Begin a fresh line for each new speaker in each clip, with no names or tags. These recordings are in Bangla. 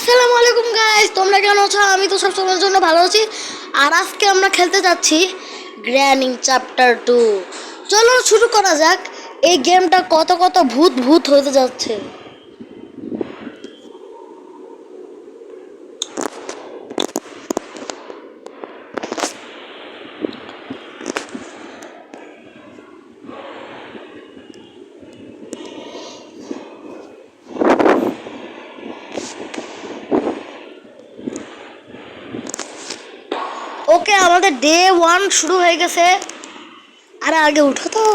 আসসালামু আলাইকুম গাইস, তোমরা কেমন আছো? আমি তো সব সময়ের জন্য ভালো আছি। আর আজকে আমরা খেলতে যাচ্ছি গ্র্যানিং চ্যাপ্টার 2। চলো শুরু করা যাক। এই গেমটা কত কত ভূত ভূত হতে যাচ্ছে। ওকে, আমাদের ডে 1 শুরু হয়ে গেছে। আরে আগে উঠো তো।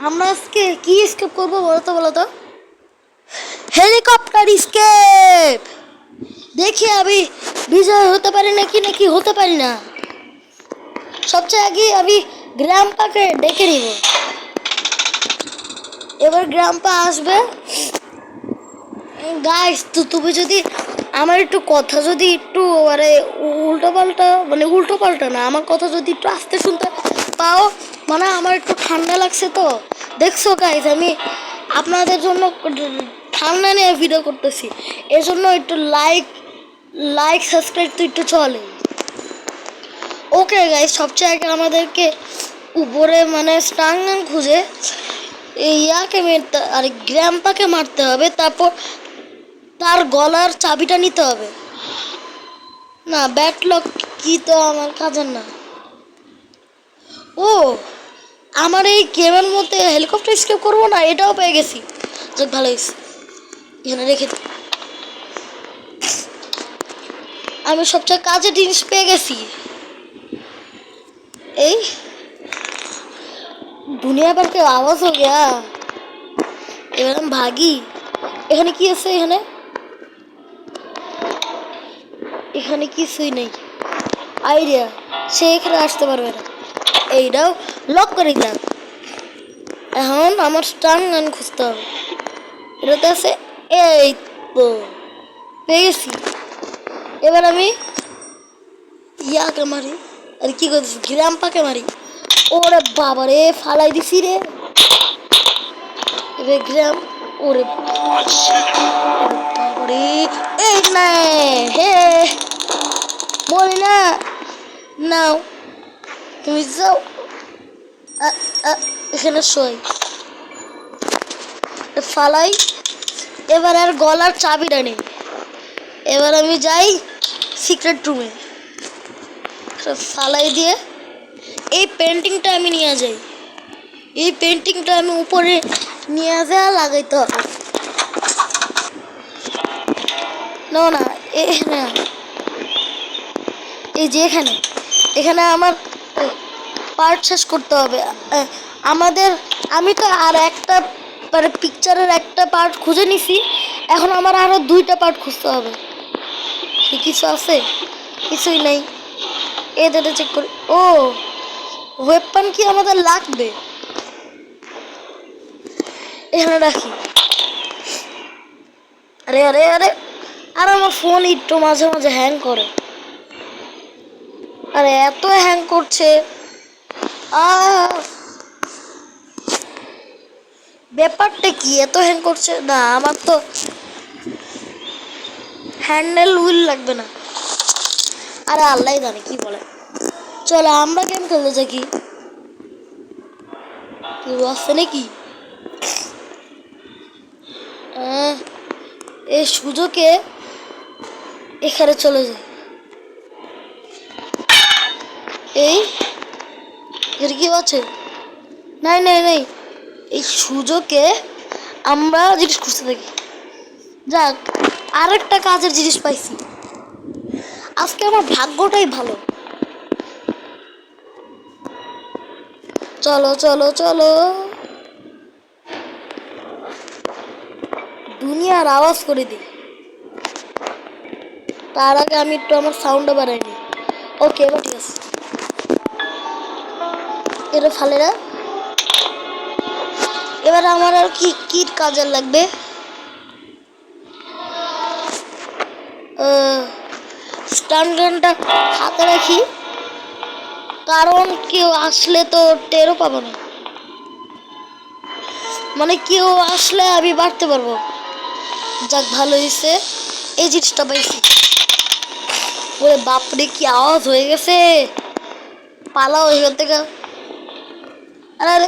আমরা আজকে কি স্কেপ করবো বলো তো। Helicopter escape. দেখি আমি বিজয় হতে পারি নাকি হতে পারি না। সবচেয়ে আগে আমি গ্র্যাম্পাকে ডেকে নিব। এবার গ্র্যাম্পা আসবে। গাইস, তো তুমি যদি আমার একটু কথা যদি একটু উল্টো পাল্টা না, আমার কথা যদি একটু আস্তে শুনতে পাও, মানে আমার একটু ঠান্ডা লাগছে তো। দেখছো গাইস, আমি আপনাদের জন্য ঠান্ডা নিয়ে ভিডিও করতেছি, এর জন্য একটু লাইক সাবস্ক্রাইব তো একটু চলে। ওকে গাইস, সবচেয়ে আগে আমাদেরকে উপরে মানে স্ট্রাঙ্গান খুঁজে ইয়াকে আর গ্র্যাম্পাকে মারতে হবে, তারপর তার গলার চাবিটা নিতে হবে। না, ব্যাটলক কি তো আমার কাজের না। ও, আমার এই গেমের মধ্যে হেলিকপ্টার স্কেপ করবো না, এটাও পেয়ে গেছি। যাক, ভালো হয়েছে, এখানে রেখে দিই। আমি সবচেয়ে কাজের জিনিস পেয়ে গেছি। এই দুনিয়া ভর के आवाज हो गया। এবার আমি ভাগি। এখানে কি আছে? এখানে কিছুই নেই। আইডিয়া, সে এখানে আসতে পারবে না। এইটাও লক করে দিলাম। এখন আমার স্টান গান খুঁজতে হবে। এটাতে আছে। এই তো পেয়ে গেছি। এবার আমি ইয়াকে মারি। আর কি করতেছি, গ্র্যাম্পাকে মারি। ওরে বাবারে, ফালাই দিছি রে। এবার গ্রাম, ওরে বাবারে, এই না হে বলি না। নাও, তুমি যাও। এখানে শোয় ফালাই। এবার আর গলার চাবিটা নেই। এবার আমি যাই সিক্রেট রুমে, ফালাই দিয়ে এই পেন্টিংটা আমি নিয়ে যাই। এই পেন্টিংটা আমি উপরে নিয়ে যাওয়া লাগাইতে হবে। না, এই যে এখানে আমার পার্ট শেষ করতে হবে আমাদের। আমি তো আর একটা মানে পিকচারের একটা পার্ট খুঁজে নিছি। এখন আমার আরো 2টা পার্ট খুঁজতে হবে। কিছু আছে? কিছুই নেই। এদের চেক করি। ও, ওয়েপন কি আমাদের লাগবে? এখানে রাখি। আরে আরে আরে, আর আমার ফোন একটু মাঝে মাঝে হ্যাং করে। আরে এত হ্যাং করছে। ব্যাপারটা কি এত হ্যাং করছে? না, আমার তো হ্যান্ডেল হুইল লাগবে না। আরে আল্লাহ জানে কি বলে। চলো আমরা গেম খেলতে যাই। কি কেউ আসছে নাকি? এই সুযোগে এখানে চলে যায়। এই এর কি আছে? নাই, এই সুযোগে আমরা জিনিস খুঁজতে থাকি। যাক, আরেকটা কাজের জিনিস পাইছি। আজকে আমার ভাগ্যটাই ভালো। চলো চলো চলো, দুনিয়ার আওয়াজ করে দিই। তার আগে আমি একটু আমার সাউন্ডটা বাড়াই নিই। ওকে, এবার ঠিক আছে। এটা ফালে না। এবার আমার আর কি কি কাজের লাগবে? স্টান গানটা হাতে রাখি, কারণ কেউ আসলে তো টেরও পাবো না। মানে কেউ আসলে আমি বাড়তে পারবো। যাক ভালো হয়েছে, এই জিনিসটা পাইছি। ওরে বাপরে কি আওয়াজ হয়ে গেছে, পালাও এখান থেকে। আরে আরে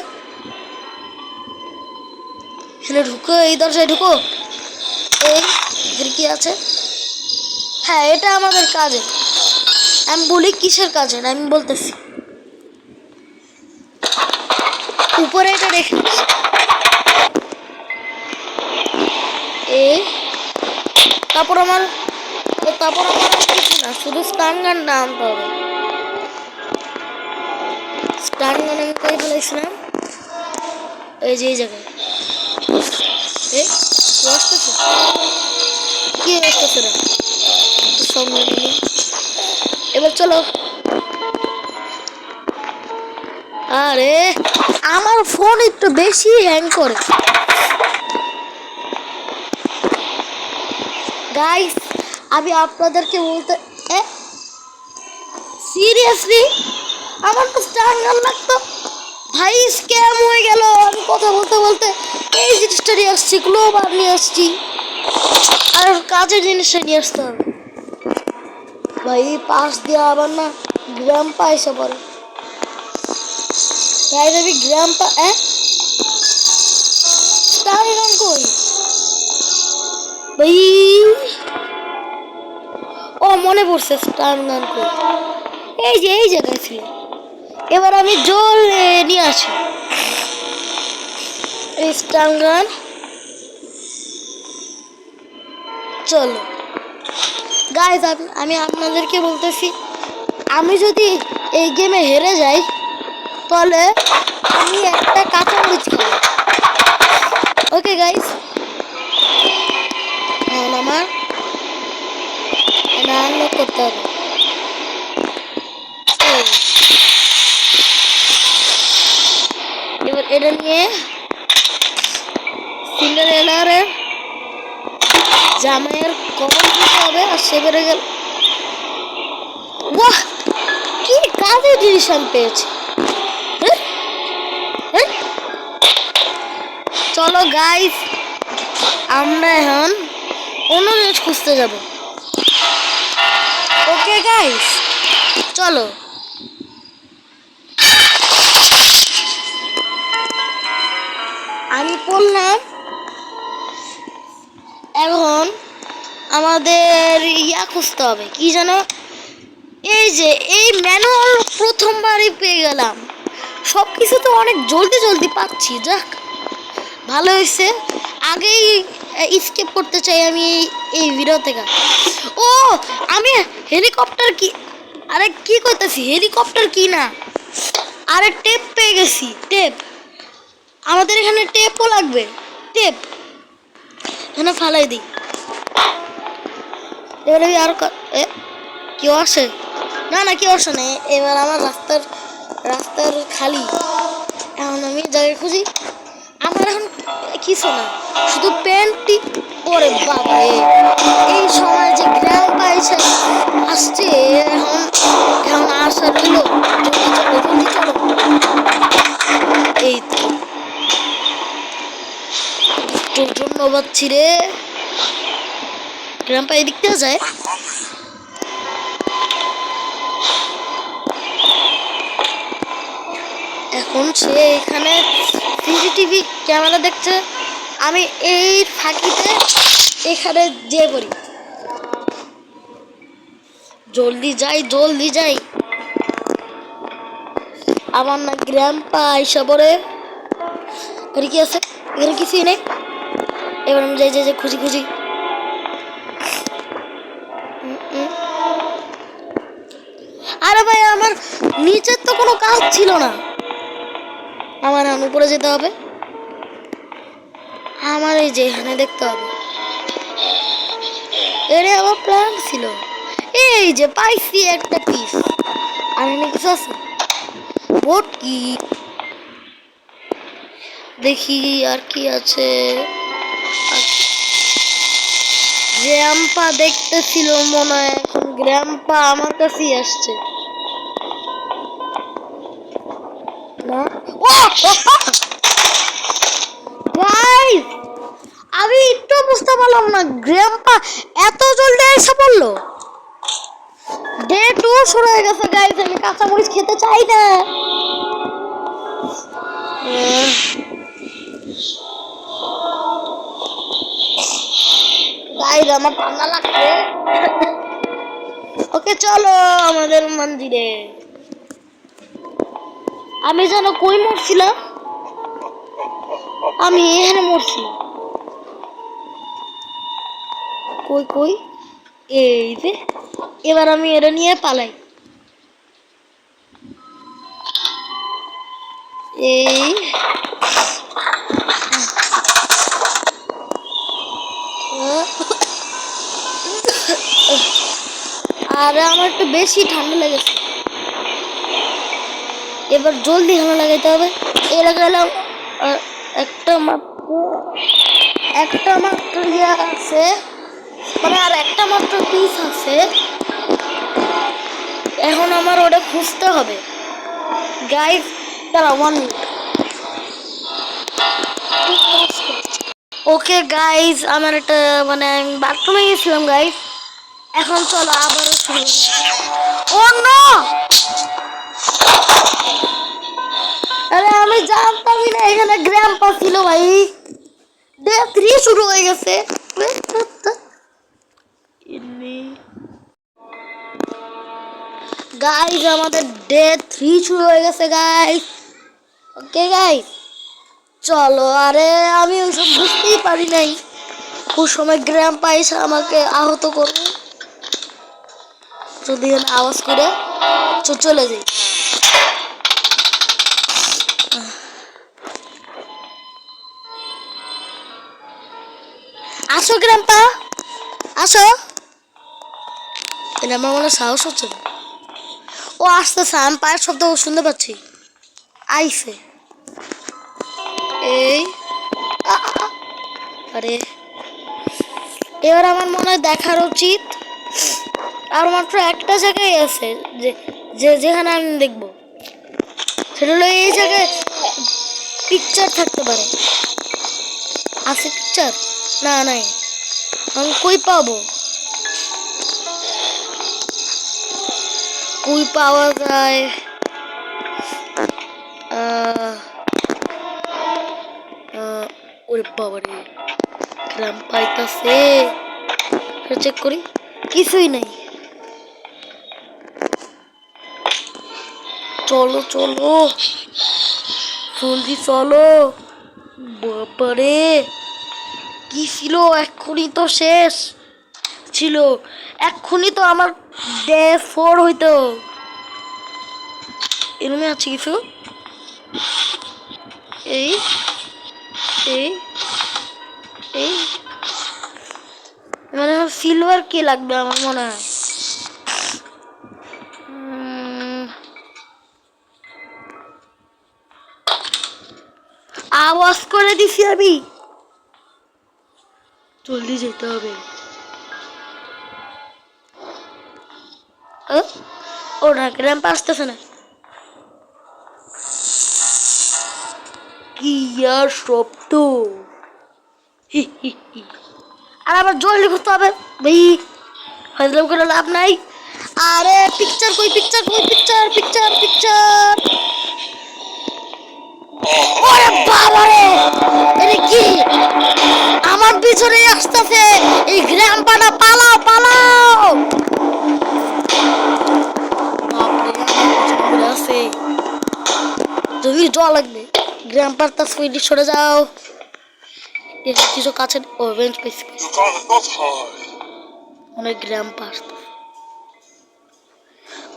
এখানে ঢুকো, এই দরজায় ঢুকো। এই এখানে কি আছে? হ্যাঁ এটা আমাদের কাজে। আমি বলি কিসের কাজে না, আমি বলতেছি উপরে এটা রেখে এই তারপর আমার কিছু না, শুধু স্টান গানটা আনতে হবে। স্টান গান আমি করে ফেলেছিলাম এই যে এই জায়গায়। আসতেছে কি আসতেছে না সামনে নিয়ে। এবার চলো। আরে আমার ফোন একটু বেশি হ্যাং করে গাইস, আমি আপনাদেরকে বলতে সিরিয়াসলি আমার তো স্টার গান লাগতো ভাই, স্ক্যাম হয়ে গেল। আমি কথা বলতে বলতে এই জিনিসটা নিয়ে আসছি, গ্লোবার নিয়ে আসছি, আর কাজের জিনিসটা নিয়ে আসতে হবে ভাই। পাশ দিয়ে আবার না গ্রাম্পা এসে পড়ে। তাই আমি গ্রাম্পা স্টার গান কই ভাই? ও মনে পড়ছে, স্টার গান কই, এই যে এই জায়গায় ছিল। এবার আমি জল নিয়ে আসি এই স্টার গান। চলো গাইজ, আমি আপনাদেরকে বলতেছি, আমি যদি এই গেমে হেরে যাই তাহলে আমি একটা কাঁচামরিচ খাবো। ওকে গাইজ, এখন আমার আনলক করতে হবে। এবার এটা নিয়ে সিন্ডারেলারে জামাইয়ের কবর দিতে হবে। আর সে বেড়ে গেল, বাহ কি কাজের জিনিস আমি পেয়েছি। চলো গাইস, আমরা এখন অন্য জিনিস খুঁজতে যাব। ওকে গাইস চলো। আমি বললাম এখন আমাদের ইয়া খুঁজতে হবে, কি জানো, এই যে এই ম্যানুয়াল প্রথমবারই পেয়ে গেলাম। সব কিছু তো অনেক জলদি জলদি পাচ্ছি, যাক ভালো হয়েছে। আগেই স্কিপ করতে চাই আমি এই ভিডিও থেকে। ও আমি হেলিকপ্টার কি, আরে কি করতেছি, হেলিকপ্টার কি না, আরে টেপ পেয়ে গেছি। টেপ আমাদের এখানে টেপও লাগবে, টেপ এখানে ফালাই দিই। এবারে আর কেউ আসে না, না কেউ আসে না। এবার আমার রাস্তার খালি। এখন আমি জায়গায় খুঁজি। আমার এখন কিছু না, শুধু প্যান্টটি। ওরে বাবা, এই সময় যে গ্রাম পাইছে আসছে, এখন আসা রইল। জলদি চলো। এই তো ধন্যবাদ ছিড়ে গ্রাম পাই দেখতে যায়। এখন সে এখানে সিসিটিভি ক্যামেরা দেখছে। আমি এই ফাঁকিতে এখানে যেয়ে পড়ি। জলদি যাই। আমার না গ্র্যাম্পা আইসা পড়ে। এখানে কি আছে? এখানে কিছুই নেই। এবার আমি যাই খুঁজি। আরে ভাই, আমার নিচের তো কোনো কাজ ছিল না, আমার এখন উপরে যেতে হবে। আমার এই যে এখানে দেখতে হবে, এরে আমার প্ল্যান ছিল। এই যে পাইছি একটা পিস। আর এখানে কিছু আছে? বোট কি দেখি, আর কি আছে? গ্র্যাম্পা দেখতেছিল মনে হয়, এখন গ্র্যাম্পা আমার কাছেই আসছে না। ও গাইস, আমি একটু বুঝতে পারলাম না গ্র্যাম্পা এত জলদি এসে পড়লো। ডে 2 শুরু হয়ে গেছে গাইস, আমি কাঁচামরিচ খেতে চাই না। গাইস আমার ঠান্ডা লাগছে। ওকে চলো আমাদের মন্দিরে। আমি যেন কই মরছিলাম, আমি এখানে মরছিলাম। কই কই এই যে, এবার আমি এটা নিয়ে পালাই। এই আর আমার একটু বেশি ঠান্ডা লেগেছে, এবার জলদি ঠান্ডা লাগাইতে হবে। এর গেলাম একটা মাত্র ইয়ে আছে, মানে আর একটা মাত্র পিস আছে। এখন আমার ওটা খুঁজতে হবে গাইস। দাঁড়া 1 মিনিট। ওকে গাইস, আমার একটা মানে আমি বাথরুমে গেছিলাম গাইস। এখন চলো আবারও শুরু করি। ও নো, আরে আমি জানতামই না এখানে গ্র্যাম্পা ছিল ভাই। ডে 3 শুরু হয়ে গেছে গাইস, আমাদের ডে 3 শুরু হয়ে গেছে গাইস। ওকে গাইস চলো। আরে আমি ওইসব বুঝতেই পারি নাই, কোন সময় গ্র্যাম্পা এসে আমাকে আহত করবে। যদি আওয়াজ করে চলে যাই। আসো গ্র্যাম্পা আসো। এটা আমার মনে সাহস হচ্ছে না। ও আসতেছে, আমি পায়ের শব্দ শুনতে পাচ্ছি। আইসে এই আরে এবার আমার মনে হয় দেখার উচিত। আর মাত্র একটা জায়গায় আছে যেখানে আমি দেখবো, সেটা হলো এই জায়গায় পিকচার থাকতে পারে। আছে পিকচার? না নাই। আমি কই পাবো? কই পাওয়া যায়? ওরে বাবারে, গ্রাম পাইতাছে। চেক করি, কিছুই নাই। চলো চলো জলদি চলো। বাবারে কি ছিল, এক্ষুনি তো শেষ ছিল, এক্ষুনি তো আমার ডে 4 হইতো। এরমে আছে কিছু। এই এই এই মানে সিলভার কি লাগবে আমার মনে হয়। আওয়াজ করে দিছি আমি, জলদি যেতে হবে। ওরা গ্রাম আসতেছে না, কি আর শব্দ। আর আবার জলদি করতে হবে ভাই, হয়তো করে লাভ নাই। আরে পিকচার কই, পিকচার কই, পিকচার পিকচার পিকচার। ওরে বাবারে, এটা কি আমার পিছনে আসতেছে? এই গ্রামপাটা পালাও পালাও। যদি জল লাগবে গ্রামপার তার সুইডি সরে যাও। কিছু কাছে বেঞ্চ পেয়েছি অনেক গ্রামপা আসতে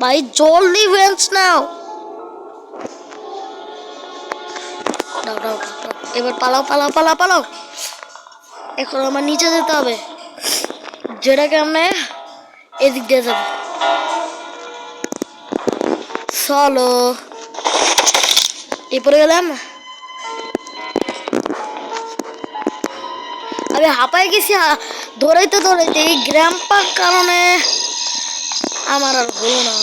ভাই, জলদি বেঞ্চ নাও। দাও দাও দাও, এবার পালাও পালাও পালাও পালাও। এখন আমার নিচে যেতে হবে, যেটাকে আমরা এদিক দিয়ে যাবো। চলো এরপরে গেলাম। আমি হাঁপাই গেছি দৌড়াইতে দৌড়াইতে। এই গ্রাম্পার কারণে আমার আর হলো না,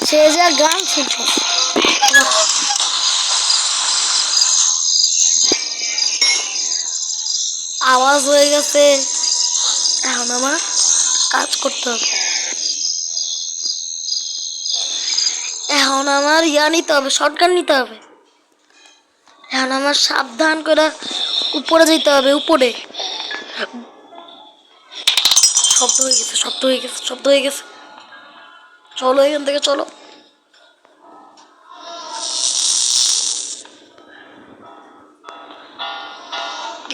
সে যে গান শুনছে। আওয়াজ হয়ে গেছে। এখন আমার কাজ করতে হবে। এখন আমার নিতে হবে, শটগান নিতে হবে। এখন আমার সাবধান করে উপরে যেতে হবে। উপরে শব্দ হয়ে গেছে, শব্দ হয়ে গেছে, শব্দ হয়ে গেছে। চলো এখান থেকে চলো।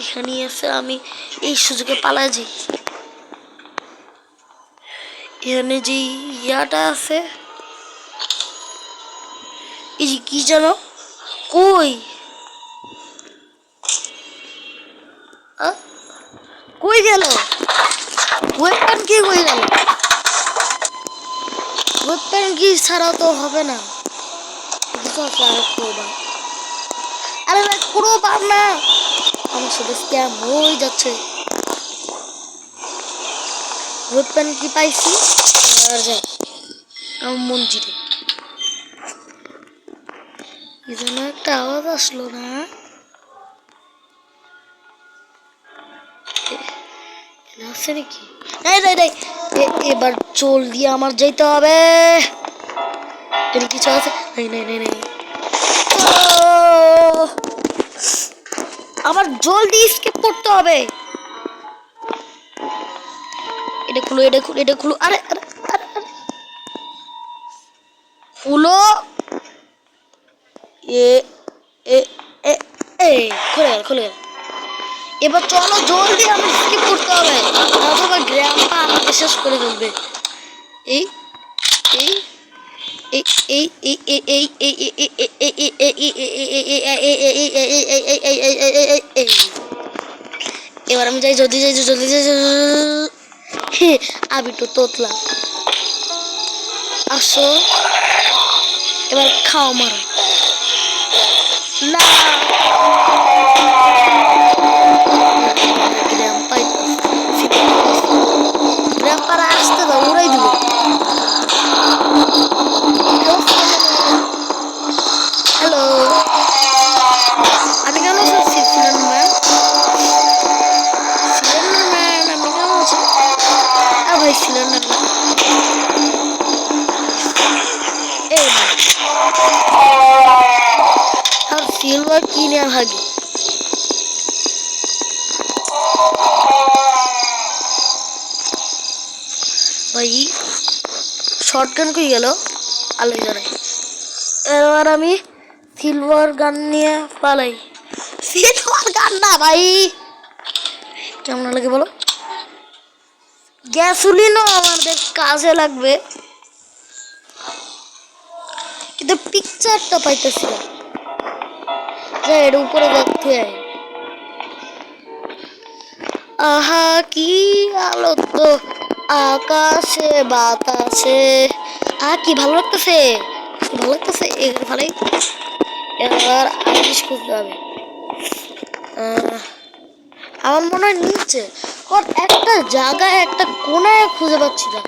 এখানে এসে আমি এই সুযোগে পালা যাই। এখানে যে ইয়াটা আছে, এই যে কি জানো, কই কই গেল ওয়েপন? কি কই গেল? ওয়েপন কি ছাড়া তো হবে না। আরে ভাই পুরো পার না, আমার সাথে স্ক্যাম হয়ে যাচ্ছে। ওয়েপন কি পাইছি? আর যাই আমার মঞ্জিরে এই জন্য একটা আওয়াজ আসলো না। আছে নাকি? এবার চোল দিয়ে আমার যেতে হবে। এর কিছু আছে? নেই। আমার জলদি স্কিপ করতে হবে। এটা খুলো। আরে খুলো। খুলে গেল। এবার চলো জলদি, আমি স্কিপ করতে হবে, অথবা গ্র্যান্ডপা আমাকে শেষ করে ফেলবে। এই এই এবার আমি যাই, জলদি যাই। আমি তো তোতলা। আসো এবার খাও মারা। না গ্র্যান্ডপারা আসতে দাও, উড়াই দিব। হ্যালো, আমি কেমন আছি? সিলিন্ডার ম্যান আমি কেমন আছি? ভাই সিলিন্ডার ম্যান এই আর সিলভার কিনে ভাগে। ভাই শর্টগান কই গেল? আলোই জানাই। এবার আমি সিলভার গান নিয়ে পালাই। সিলভার গান না ভাই, কেমন লাগে বলো? গ্যাসোলিনও আমাদের কাজে লাগবে, কিন্তু পিকচারটা পাইতেছি না। এর উপরে দেখতে আহা কি আলো তো আকাশে বাতাসে। কি ভালো লাগতেছে, ভালোই। এবার আইরিশ খুঁজতে হবে। আমার মনে হয় নিচে একটা জায়গায়, একটা কোনায় খুঁজে পাচ্ছি না।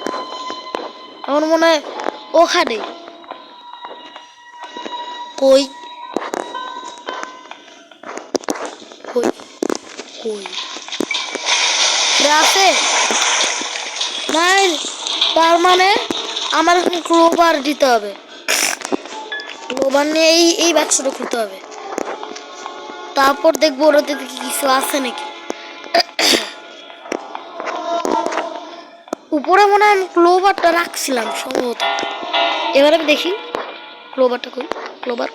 আমার মনে হয় ওখানে। কই আছে নাই? তার মানে আমার ক্লোবার দিতে হবে। ক্লোবার নিয়ে এই বাক্সটা খুলতে হবে। তারপর দেখবো ওরাতে কিছু আছে নাকি। উপরে মনে হয় আমি ক্লোবারটা রাখছিলাম সম্ভবত। এবার আমি দেখি ক্লোবারটা কই। ক্লোবার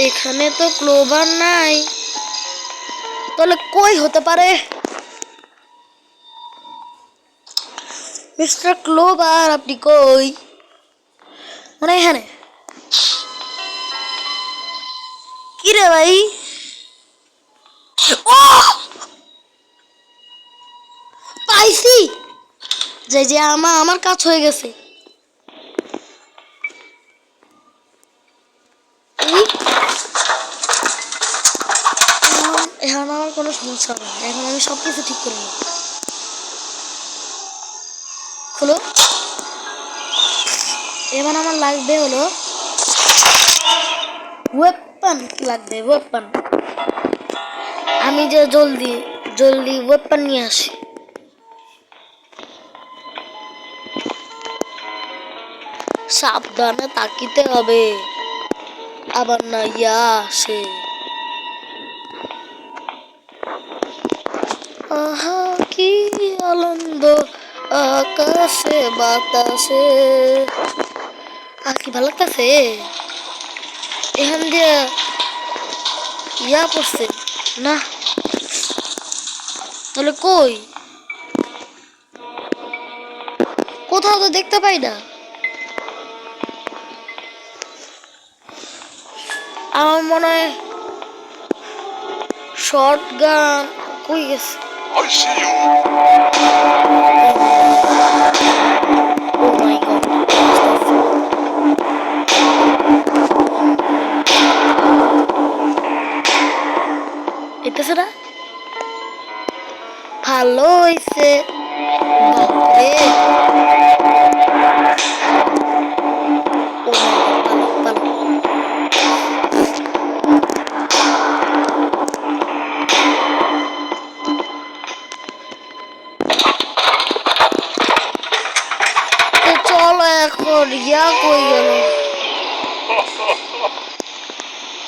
এখানে তো ক্লোবার নাই, তাহলে কই হতে পারে? মিস্টার ক্লোবার আপনি কই? মানে এখানে কি রে ভাই? ও পাইছি, যে আমার কাজ হয়ে গেছে। এখন আমার কোনো সমস্যা হবে না, এখন আমি সবকিছু ঠিক করে নেব। হলো এবার আমার লাগবে হলো ওয়েপন, লাগবে ওয়েপন। আমি যে জলদি জলদি ওয়েপন নিয়ে আসি। সাবধানে তাকিতে হবে, আবার না ইয়া আসে। আহা কি আনন্দ আকাশে বাতাসে। আর কি ভালো লাগতেছে। এখান দিয়ে ইয়া পড়ছে না, তাহলে কই কোথাও তো দেখতে পাই না। আমার মনে হয় শর্ট গান কই গেছে। Oh my God. এতেছে না, ভালো হইছে। বাপরে চলো এখন ইয়া কই গেল।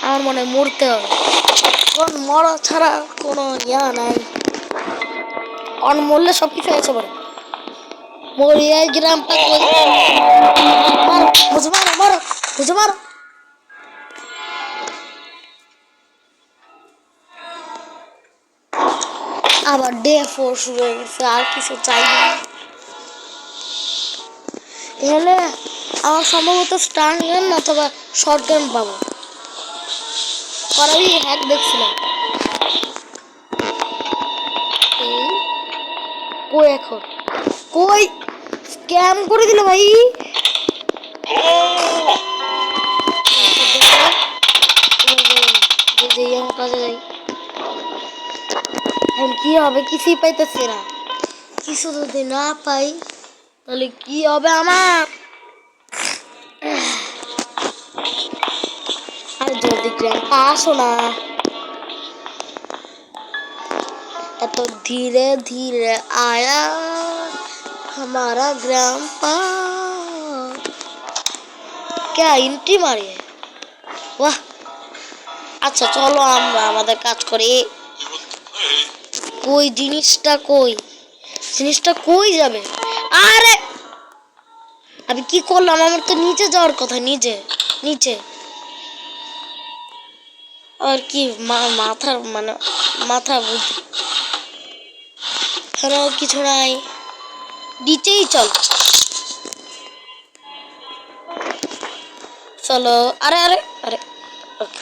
আমার মনে মরতে হবে, কারণ মরা ছাড়া কোনো ইয়া নাই। কারণ মরলে সবকিছু আছে বলে মরিয়া গ্রাম বুঝে মারো মারো বুঝে মারো। আবার ডে 4 শুরু হয়ে গেছে, আর কিছু চাই না। এখানে আমার সম্ভবত স্টান গান অথবা শর্ট গান পাবো, কারণ আমি হ্যাক দেখছিলাম। কই এখন কই স্ক্যাম করে দিল ভাই। কাজে যাই, এখন কি হবে কিছুই পাইতেছি না। কিছু যদি না পাই তাহলে কি হবে আমার। আর জলদি গ্রামটা আসো না, এত ধীরে ধীরে आया हमारा ग्रामपा। क्या इंट्री मारी है, वाह। আচ্ছা চলো আমরা আমাদের কাজ করি। কই জিনিসটা কই, জিনিসটা কই যাবে। আরে আমি কি করলাম, আমার তো নিচে যাওয়ার কথা, নিচে নিচে। আর কি মাথার মানে মাথা বুদ্ধি, কিছু নাই, নিচেই চল চলো। আরে আরে আরে ওকে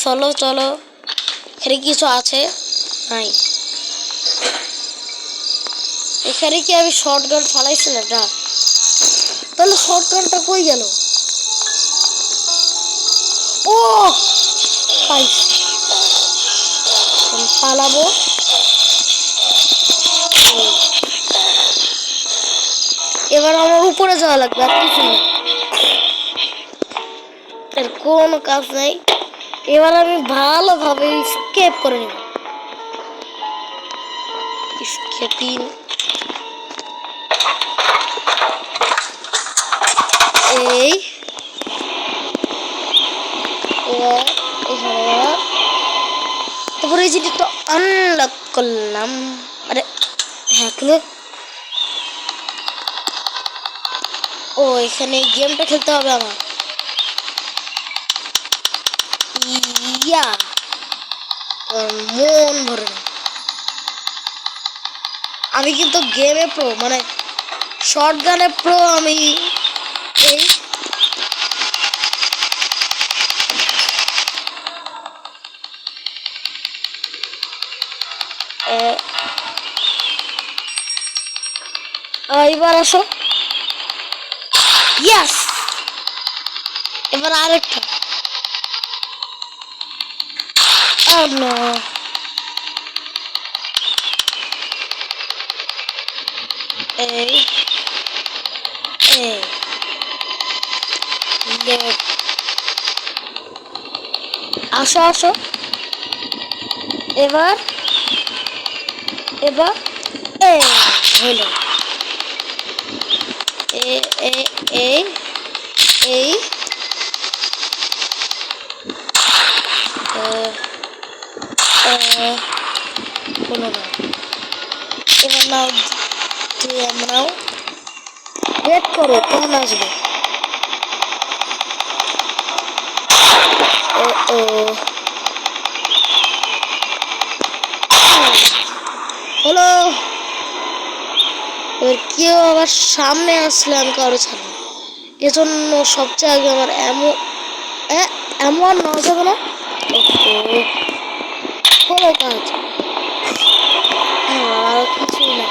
চলো চলো। এখানে কিছু আছে নাই, এখানে কি আমি শর্ট গান ফালাইছিলাম না, তাহলে শর্ট গানটা কই গেল। ও পাইছি, পালাবো। এবার আমার উপরে যাওয়া লাগবে, আর কিছু না, এর কোনো কাজ নাই। এবার আমি ভালোভাবে স্কেপ করে নেব। স্কেপিং এই তারপরে এই জিনিসটা আনলক করলাম। আরে হ্যাঁ খুলে, ও এখানে গেমটা খেলতে হবে আমার। ইয়া মন ভরে না, আমি কিন্তু গেমে প্রো, মানে শর্ট গানে প্রো আমি। এই এবার আসো, ইয়াস। এবার আরেকটা, আর না এই এই আসো আসো এবার এবার হইল এই হলো না। এবার নাও আমরাও ওয়েট করো কখন আসবে। ও হলো। এবার কেউ আবার সামনে আসলে আমি কারো ছাড়বো, এজন্য সবচেয়ে আগে আমার এমন নেওয়া যাবে না। হলো কাজ, আর কিছুই না,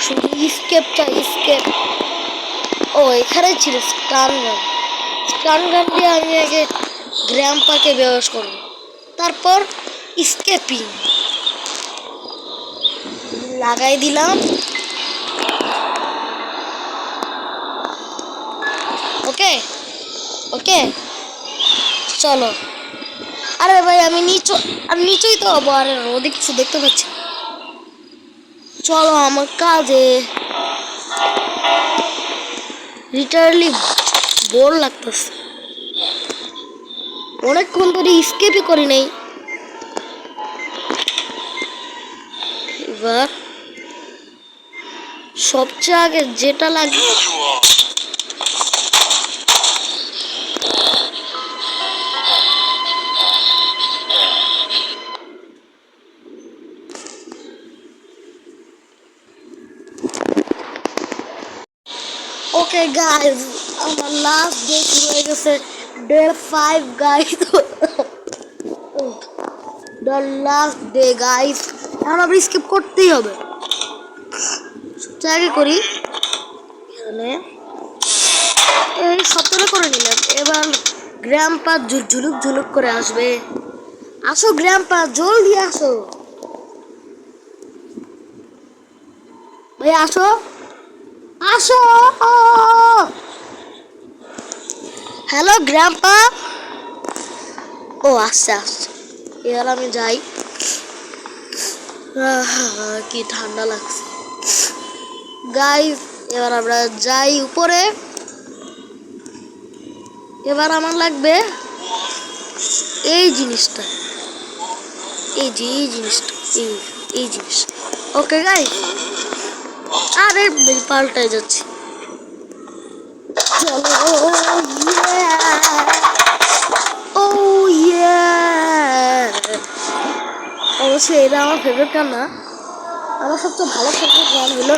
শুধু স্কেপটা স্কেপ। ও এখানে ছিল স্টান গান দিয়ে আমি আগে গ্র্যাম্পাকে ব্যবহার করবো, তারপর স্কেপিং লাগাই দিলাম। ওকে ওকে চলো। আরে ভাই আমি নিচেই তো হবো, আরে রোদে কিছু দেখতে পাচ্ছি। চলো আমার কাজে, লিটারালি বোর লাগতেছে, অনেকক্ষণ ধরে স্কেপই করি নাই। এবার সবচেয়ে আগে যেটা লাগবে ওকে গাইজ, আমার লাস্ট ডে শুরু হয়ে গেছে, day 5 guys. The last day guys, এখন আবার স্কিপ করতেই হবে। সবচেয়ে আগে করি এখানে এই 17 করে নিলাম। এবার গ্র্যাম্পা ঝুলুক ঝুলুক করে আসবে। আসো গ্র্যাম্পা, জলদি আসো ভাই, আসো আসো। হ্যালো গ্র্যাম্পা। ও আসছে আসছে, এবার আমি যাই। কি ঠান্ডা লাগছে গাইস, এবার আমরা যাই উপরে। এবার আমার লাগবে এই জিনিসটা, এই জিনিসটা, এই জিনিস। ওকে গাইস, আরে পাল্টাই যাচ্ছে। চলো ও অবশ্যই এটা আমার ফেভারিট গান না, আমার সবচেয়ে ভালো ফেভারিট গান হলো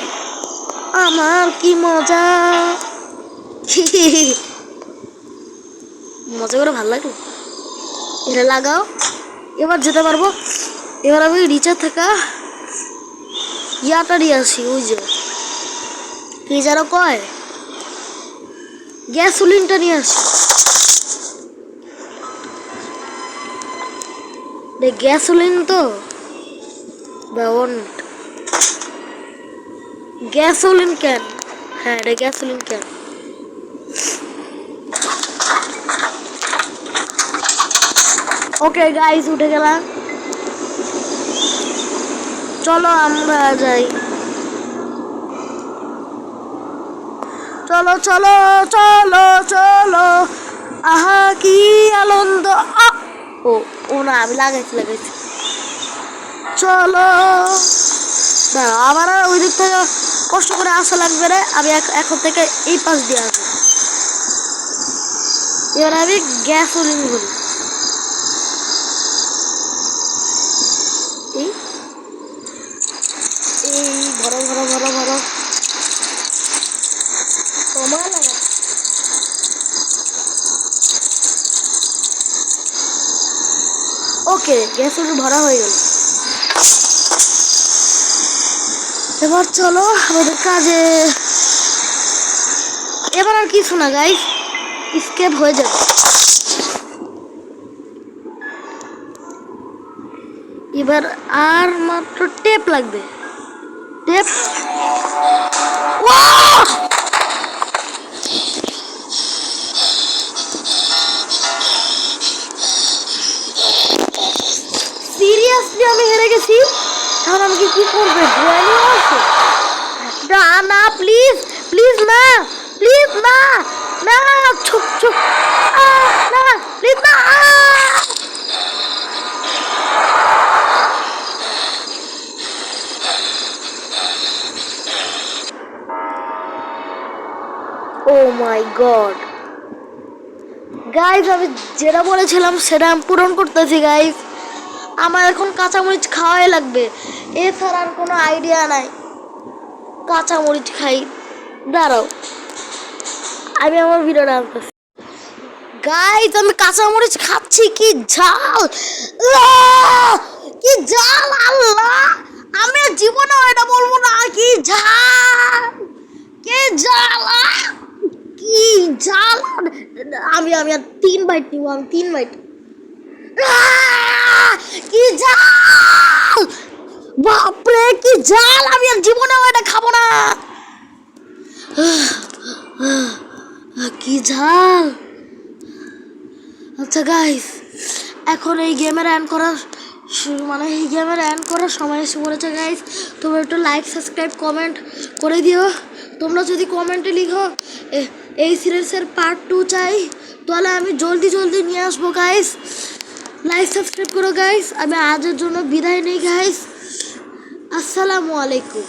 আমার কি মজা। মজা করে ভালো লাগলো, এটা লাগাও। এবার যেতে পারবো। এবার আমি রিচার্জ থাকা ইয়াটা নিয়ে আসি, ওই যে কি যেন কয়, গ্যাসোলিনটা নিয়ে আসি। গ্যাসোলিন তো গ্যাসোলিন ক্যান, হ্যাঁ এটা গ্যাসোলিন ক্যান। ওকে গাইস, উঠে গেলাম। চলো আমরা যাই, চলো চলো চলো চলো, আহা কি আনন্দ। ও না, আমি লাগাইছি। চলো আবার ওই দিক থেকে কষ্ট করে আসা লাগবে রে, আমি এখন থেকে এই পাশ দিয়ে আসবো। এবার আমি গ্যাসোলিন বলি, এই ভরো ভরো ভরো ভরো সময় লাগে। ওকে গ্যাসোলিন ভরা হয়ে গেল। এবার চলো আমাদের কাজে। এবার আর কিছু না গাইস, স্কেপ হয়ে যাবে। এবার আর মাত্র টেপ লাগবে, টেপ। সিরিয়াসলি আমি হেরে গেছি, এখন আমাকে কি করবে? ড্রয়িং আছে না, না প্লিজ প্লিজ না, প্লিজ না, না চুপ চুপ, না প্লিজ না। ও মাই গড গাইজ, আমি যেটা বলেছিলাম সেটা আমি পূরণ করতেছি গাইজ। আমার এখন কাঁচামরিচ খাওয়াই লাগবে, এছাড়া আর কোনো আইডিয়া নাই। কাঁচামরিচ খাই, দাঁড়াও আমি আমার ভিডিওটা আনতেছি। গাইজ আমি কাঁচামরিচ খাচ্ছি, কি ঝাল, কি ঝাল, আল্লাহ আমি জীবনে এটা বলবো না, কি ঝাল, কি ঝাল, কি ঝাল। আমি আমি আর 3 বাইট নিব, আমি 3 বাইট। কি ঝাল, বাপরে কি ঝাল, আমি আর জীবনে এটা খাবো না, কি ঝাল। আচ্ছা গাইস, এখন এই গেমের এন্ড করার মানে এই গেমের এন্ড করার সময় এসে পড়েছে গাইস। তোমরা একটু লাইক সাবস্ক্রাইব কমেন্ট করে দিও। তোমরা যদি কমেন্টে লিখো এই সিরিজের পার্ট 2 চাই, তাহলে আমি জলদি জলদি নিয়ে আসবো গাইস। লাইক সাবস্ক্রাইব করো গাইস। আমি আজের জন্য বিদায় নেই গাইস, আসসালামু আলাইকুম।